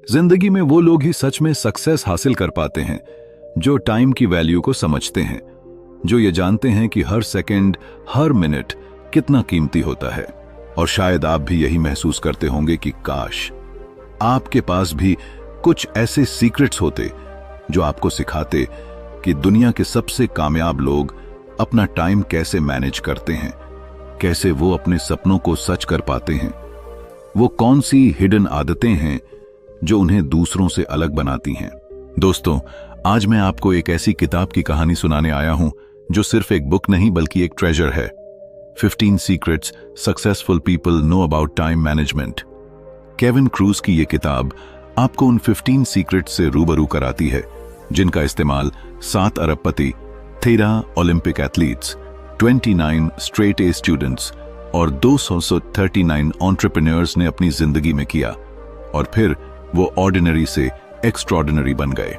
जिंदगी में वो लोग ही सच में सक्सेस हासिल कर पाते हैं जो टाइम की वैल्यू को समझते हैं, जो ये जानते हैं कि हर सेकंड, हर मिनट कितना कीमती होता है। और शायद आप भी यही महसूस करते होंगे कि काश आपके पास भी कुछ ऐसे सीक्रेट्स होते जो आपको सिखाते कि दुनिया के सबसे कामयाब लोग अपना टाइम कैसे मैनेज करते हैं, कैसे वो अपने सपनों को सच कर पाते हैं, वो कौन सी हिडन आदतें हैं जो उन्हें दूसरों से अलग बनाती हैं। दोस्तों, आज मैं आपको एक ऐसी किताब की कहानी सुनाने आया हूं जो सिर्फ एक बुक नहीं बल्कि एक ट्रेजर है। 15 secrets successful people know about time management. Kevin cruise की यह किताब आपको उन 15 सीक्रेट्स से रूबरू कराती है जिनका इस्तेमाल 7 अरबपति, 13 Olympic athletes, 29 straight A students और 239 एंटरप्रेन्योर्स ने अपनी जिंदगी में किया और फिर वो ऑर्डिनरी से एक्स्ट्राऑर्डिनरी बन गए।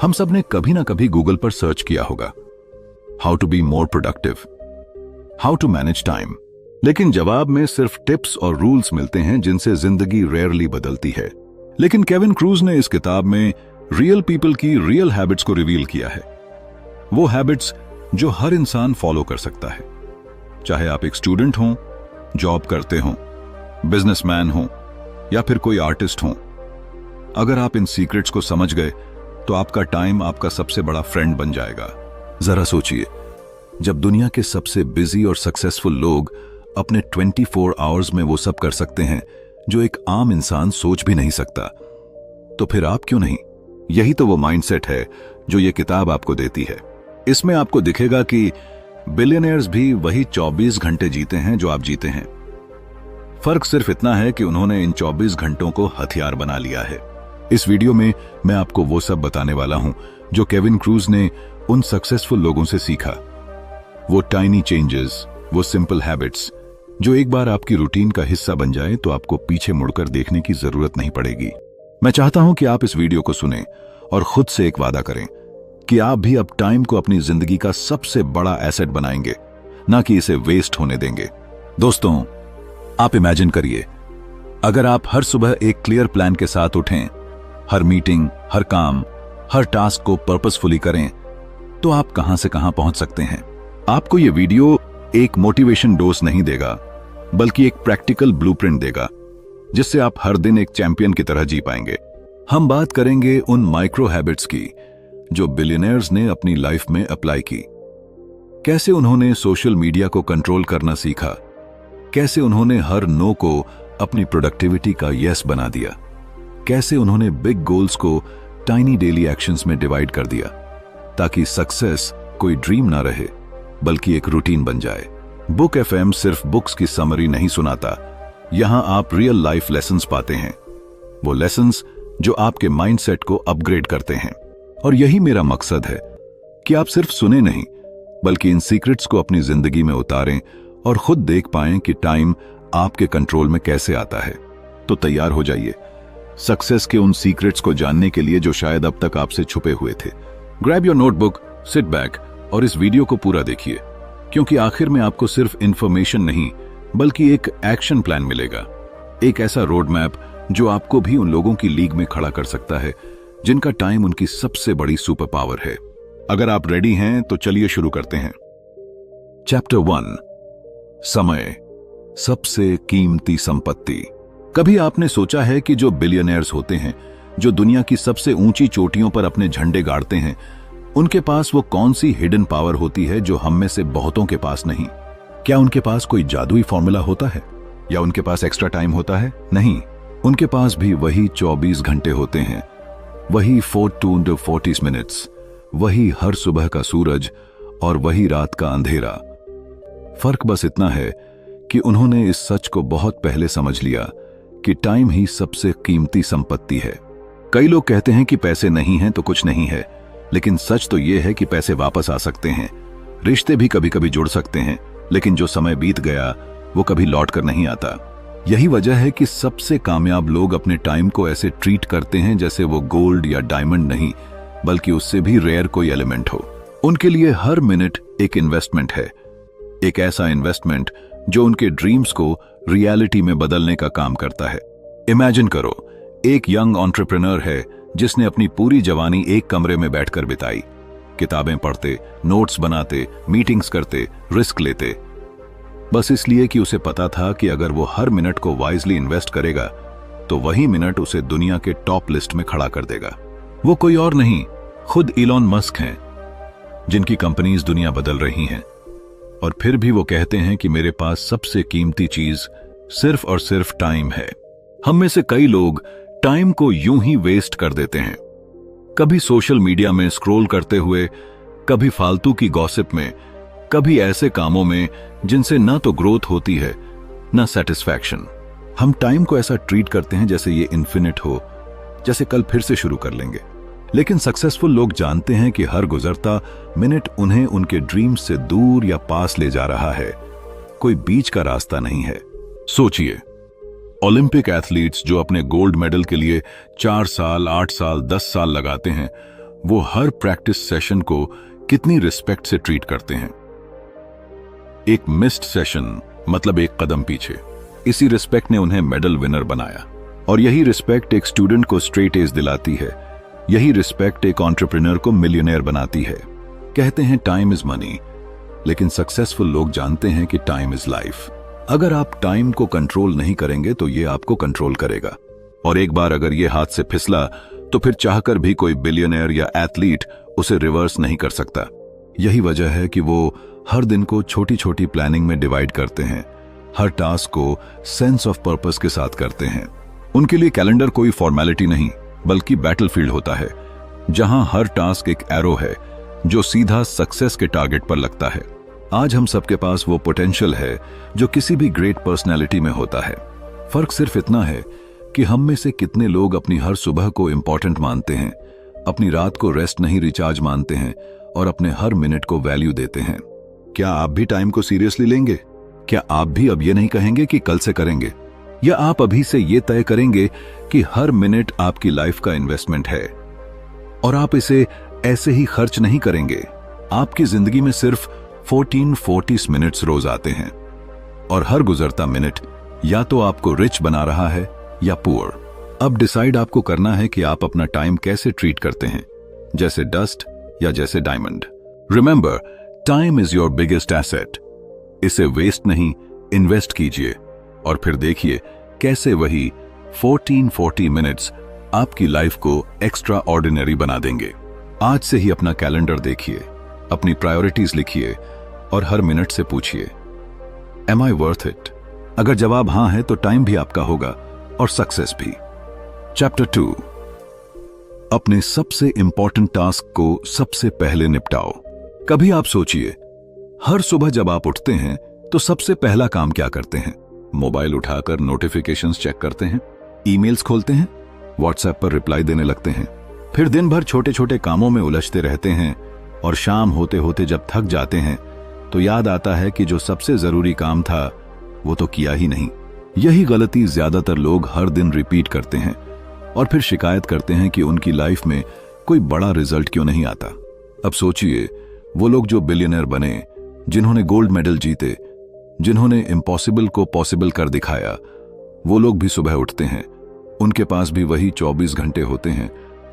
हम सब ने कभी ना कभी गूगल पर सर्च किया होगा, how to be more productive, how to manage time, लेकिन जवाब में सिर्फ टिप्स और रूल्स मिलते हैं जिनसे जिंदगी रेयरली बदलती है। लेकिन केविन क्रूज ने इस किताब में रियल पीपल की रियल हैबिट्स को रिवील किया है, वो हैबिट्स जो हर इंसान फॉलो कर सकता है, चाहे आप एक स्टूडेंट हों, जॉब करते हों, बिजनेसमैन हों या फिर कोई आर्टिस्ट हों। अगर आप इन सीक्रेट्स को समझ गए तो आपका टाइम आपका सबसे बड़ा फ्रेंड बन जाएगा। जरा सोचिए, जब दुनिया के सबसे बिजी और सक्सेसफुल लोग अपने 24 आवर्स में वो सब कर सकते हैं जो एक आम इंसान सोच भी नहीं सकता, तो फिर आप क्यों नहीं? यही तो वो माइंडसेट है जो ये किताब आपको देती है। इसमें आपको दिखेगा कि बिलियनियर्स भी वही 24 घंटे जीते हैं जो आप जीते हैं। फर्क सिर्फ इतना है कि उन्होंने इन 24 घंटों को हथियार बना लिया है। इस वीडियो में मैं आपको वो सब बताने वाला हूं जो केविन क्रूज ने उन सक्सेसफुल लोगों से सीखा, वो टाइनी चेंजेस, वो सिंपल हैबिट्स जो एक बार आपकी रूटीन का हिस्सा बन जाए तो आपको पीछे मुड़कर देखने की जरूरत नहीं पड़ेगी। मैं चाहता हूं कि आप इस वीडियो को सुनें और खुद से एक वादा करें कि आप भी अब टाइम को अपनी जिंदगी का सबसे बड़ा एसेट बनाएंगे, ना कि इसे वेस्ट होने देंगे। दोस्तों, आप इमेजिन करिए, अगर आप हर सुबह एक क्लियर प्लान के साथ उठें, हर मीटिंग, हर काम, हर टास्क को पर्पसफुली करें, तो आप कहां से कहां पहुंच सकते हैं। आपको यह वीडियो एक मोटिवेशन डोज नहीं देगा, बल्कि एक प्रैक्टिकल ब्लूप्रिंट देगा जिससे आप हर दिन एक चैंपियन की तरह जी पाएंगे। हम बात करेंगे उन माइक्रो हैबिट्स की जो बिलियनियर्स ने अपनी लाइफ में अप्लाई की। कैसे उन्होंने सोशल मीडिया को कंट्रोल करना सीखा, कैसे उन्होंने हर नो को अपनी प्रोडक्टिविटी का यस बना दिया, कैसे उन्होंने बिग गोल्स को टाइनी डेली एक्शंस में डिवाइड कर दिया ताकि सक्सेस कोई ड्रीम ना रहे बल्कि एक रूटीन बन जाए। बुक एफएम सिर्फ बुक्स की समरी नहीं सुनाता, यहां आप रियल लाइफ लेसन्स पाते हैं, वो लेसन्स जो आपके माइंडसेट को अपग्रेड करते हैं। और यही मेरा मकसद है कि आप सिर्फ सुने नहीं बल्कि इन सीक्रेट्स को अपनी जिंदगी में उतारें और खुद देख पाएं कि टाइम आपके कंट्रोल में कैसे आता है। तो तैयार हो जाइए सक्सेस के उन सीक्रेट्स को जानने के लिए जो शायद अब तक आपसे छुपे हुए थे। Grab your notebook, sit back और इस वीडियो को पूरा देखिए, क्योंकि आखिर में आपको सिर्फ इंफॉर्मेशन नहीं बल्कि एक एक्शन प्लान मिलेगा, एक ऐसा रोड मैप जो आपको भी उन लोगों की लीग में खड़ा कर सकता है जिनका टाइम उनकी सबसे बड़ी सुपर पावर है। अगर आप रेडी हैं तो चलिए शुरू करते हैं। चैप्टर 1, समय, सबसे कीमती संपत्ति। कभी आपने सोचा है कि जो बिलियनियर्स होते हैं, जो दुनिया की सबसे ऊंची चोटियों पर अपने झंडे गाड़ते हैं, उनके पास वो कौन सी हिडन पावर होती है जो हम में से बहुतों के पास नहीं? क्या उनके पास कोई जादुई फॉर्मूला होता है या उनके पास एक्स्ट्रा टाइम होता है? नहीं, उनके पास भी वही 24 घंटे होते हैं, वही 42 to 40 मिनट्स, वही हर सुबह का सूरज और वही रात का अंधेरा। फर्क बस इतना है कि उन्होंने इस सच को बहुत पहले समझ लिया कि टाइम ही सबसे कीमती संपत्ति है। कई लोग कहते हैं कि पैसे नहीं हैं तो कुछ नहीं है, लेकिन सच तो यह है कि पैसे वापस आ सकते हैं, रिश्ते भी कभी कभी जुड़ सकते हैं, लेकिन जो समय बीत गया वो कभी लौट कर नहीं आता। यही वजह है कि सबसे कामयाब लोग अपने टाइम को ऐसे ट्रीट करते हैं जैसे वो गोल्ड या डायमंड नहीं बल्कि उससे भी रेयर कोई एलिमेंट हो। उनके लिए हर मिनट एक इन्वेस्टमेंट है, एक ऐसा इन्वेस्टमेंट जो उनके ड्रीम्स को रियलिटी में बदलने का काम करता है। इमेजिन करो, एक यंग एंटरप्रेन्योर है जिसने अपनी पूरी जवानी एक कमरे में बैठकर बिताई, किताबें पढ़ते, नोट्स बनाते, मीटिंग्स करते, रिस्क लेते, बस इसलिए कि उसे पता था कि अगर वो हर मिनट को वाइजली इन्वेस्ट करेगा तो वही मिनट उसे दुनिया के टॉप लिस्ट में खड़ा कर देगा। वो कोई और नहीं, खुद इलॉन मस्क हैं, जिनकी कंपनीज दुनिया बदल रही हैं, और फिर भी वो कहते हैं कि मेरे पास सबसे कीमती चीज सिर्फ और सिर्फ टाइम है। हम में से कई लोग टाइम को यूं ही वेस्ट कर देते हैं, कभी सोशल मीडिया में स्क्रॉल करते हुए, कभी फालतू की गॉसिप में, कभी ऐसे कामों में जिनसे ना तो ग्रोथ होती है ना सेटिस्फैक्शन। हम टाइम को ऐसा ट्रीट करते हैं जैसे ये इन्फिनिट हो, जैसे कल फिर से शुरू कर लेंगे। लेकिन सक्सेसफुल लोग जानते हैं कि हर गुजरता मिनट उन्हें उनके ड्रीम्स से दूर या पास ले जा रहा है, कोई बीच का रास्ता नहीं है। सोचिए, ओलंपिक एथलीट्स जो अपने गोल्ड मेडल के लिए 4 साल, 8 साल, 10 साल लगाते हैं, वो हर प्रैक्टिस सेशन को कितनी रिस्पेक्ट से ट्रीट करते हैं। एक मिस्ड सेशन मतलब एक कदम पीछे। इसी रिस्पेक्ट ने उन्हें मेडल विनर बनाया, और यही रिस्पेक्ट एक स्टूडेंट को स्ट्रेट एज दिलाती है। यही रिस्पेक्ट एक एंटरप्रेन्योर को मिलियनेयर बनाती है। कहते हैं टाइम इज मनी, लेकिन सक्सेसफुल लोग जानते हैं कि टाइम इज लाइफ। अगर आप टाइम को कंट्रोल नहीं करेंगे तो ये आपको कंट्रोल करेगा, और एक बार अगर ये हाथ से फिसला तो फिर चाहकर भी कोई बिलियनेयर या एथलीट उसे रिवर्स नहीं कर सकता। यही वजह है कि वो हर दिन को छोटी छोटी प्लानिंग में डिवाइड करते हैं, हर टास्क को सेंस ऑफ पर्पस के साथ करते हैं। उनके लिए कैलेंडर कोई फॉर्मेलिटी नहीं, बल्कि बैटलफील्ड होता है, जहां हर टास्क एक एरो है जो सीधा सक्सेस के टारगेट पर लगता है। आज हम सबके पास वो पोटेंशियल है जो किसी भी ग्रेट पर्सनैलिटी में होता है। फर्क सिर्फ इतना है कि हम में से कितने लोग अपनी हर सुबह को इंपॉर्टेंट मानते हैं, अपनी रात को रेस्ट नहीं रिचार्ज मानते हैं, और अपने हर मिनट को वैल्यू देते हैं। क्या आप भी टाइम को सीरियसली लेंगे? क्या आप भी अब ये नहीं कहेंगे कि कल से करेंगे, या आप अभी से ये तय करेंगे कि हर मिनट आपकी लाइफ का इन्वेस्टमेंट है और आप इसे ऐसे ही खर्च नहीं करेंगे? आपकी जिंदगी में सिर्फ 1440 मिनट्स रोज आते हैं, और हर गुजरता मिनट या तो आपको रिच बना रहा है या पुअर। अब डिसाइड आपको करना है कि आप अपना टाइम कैसे ट्रीट करते हैं, जैसे डस्ट या जैसे diamond. Remember, time is your biggest asset. इसे वेस्ट नहीं, इन्वेस्ट कीजिए, और फिर देखिए कैसे वही 1440 मिनट्स आपकी लाइफ को एक्स्ट्रा ऑर्डिनरी बना देंगे। आज से ही अपना कैलेंडर देखिए, अपनी प्रायोरिटीज लिखिए, और हर मिनट से पूछिए, एम आई वर्थ इट? अगर जवाब हां है तो टाइम भी आपका होगा और सक्सेस भी। चैप्टर 2, अपने सबसे इंपॉर्टेंट टास्क को सबसे पहले निपटाओ। कभी आप सोचिए, हर सुबह जब आप उठते हैं तो सबसे पहला काम क्या करते हैं? मोबाइल उठाकर नोटिफिकेशंस चेक करते हैं, ईमेल्स खोलते हैं, व्हाट्सएप पर रिप्लाई देने लगते हैं, फिर दिन भर छोटे छोटे कामों में उलझते रहते हैं, और शाम होते होते जब थक जाते हैं तो याद आता है कि जो सबसे जरूरी काम था वो तो किया ही नहीं। यही गलती ज्यादातर लोग हर दिन रिपीट करते हैं, और फिर शिकायत करते हैं कि उनकी लाइफ में कोई बड़ा रिजल्ट क्यों नहीं आता। अब सोचिए, वो लोग जो बिलियनर बने, जिन्होंने गोल्ड मेडल जीते, जिन्होंने इम्पॉसिबल को पॉसिबल कर दिखाया, वो लोग भी सुबह उठते हैं, उनके पास भी वही 24 घंटे होते हैं,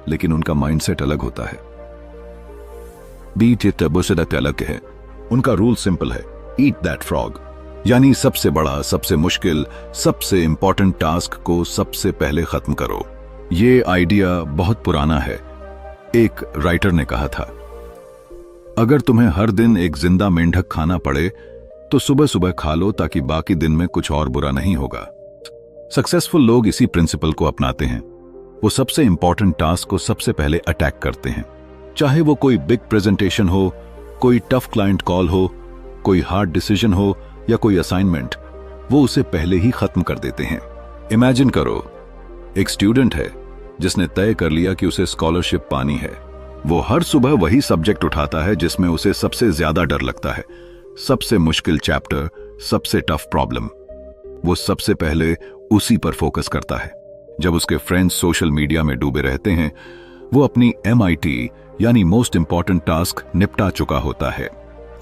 लेकिन उनका माइंडसेट अलग होता है। बीट इट बुसरत अलग है। उनका रूल सिंपल है, ईट दैट फ्रॉग, यानी सबसे बड़ा, सबसे मुश्किल, सबसे इंपॉर्टेंट टास्क को सबसे पहले खत्म करो। ये आइडिया बहुत पुराना है। एक राइटर ने कहा था, अगर तुम्हें हर दिन एक जिंदा मेंढक खाना पड़े तो सुबह सुबह खा लो, ताकि बाकी दिन में कुछ और बुरा नहीं होगा। सक्सेसफुल लोग इसी प्रिंसिपल को अपनाते हैं। वो सबसे इंपॉर्टेंट टास्क को सबसे पहले अटैक करते हैं, चाहे वो कोई बिग प्रेजेंटेशन हो, कोई टफ क्लाइंट कॉल हो, कोई हार्ड डिसीजन हो, या कोई असाइनमेंट, वो उसे पहले ही खत्म कर देते हैं। इमेजिन करो, एक स्टूडेंट है जिसने तय कर लिया कि उसे स्कॉलरशिप पानी है। वो हर सुबह वही सब्जेक्ट उठाता है जिसमें उसे सबसे ज्यादा डर लगता है, सबसे मुश्किल चैप्टर, सबसे टफ प्रॉब्लम। वो सबसे पहले उसी पर फोकस करता है। जब उसके फ्रेंड्स सोशल मीडिया में डूबे रहते हैं, वो अपनी MIT यानी मोस्ट इंपॉर्टेंट टास्क निपटा चुका होता है,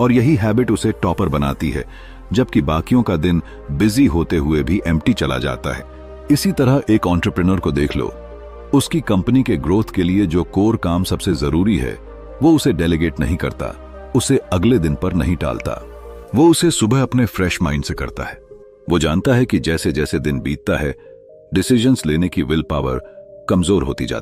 और यही हैबिट उसे टॉपर बनाती है, जबकि बाकियों का दिन बिजी होते हुए भी एम्प्टी चला जाता है। इसी तरह एक एंटरप्रेन्योर को देख लो। उसकी कंपनी के ग्रोथ के लिए जो कोर काम सबसे जरूरी है वो उसे डेलीगेट नहीं करता, उसे अगले दिन पर नहीं टालता। वो उसे सुबह अपने फ्रेश माइंड से करता है। वो जानता है कि जैसे जैसे दिन बीतता है डिसीजंस लेने की विल पावर कमजोर होती जाती है।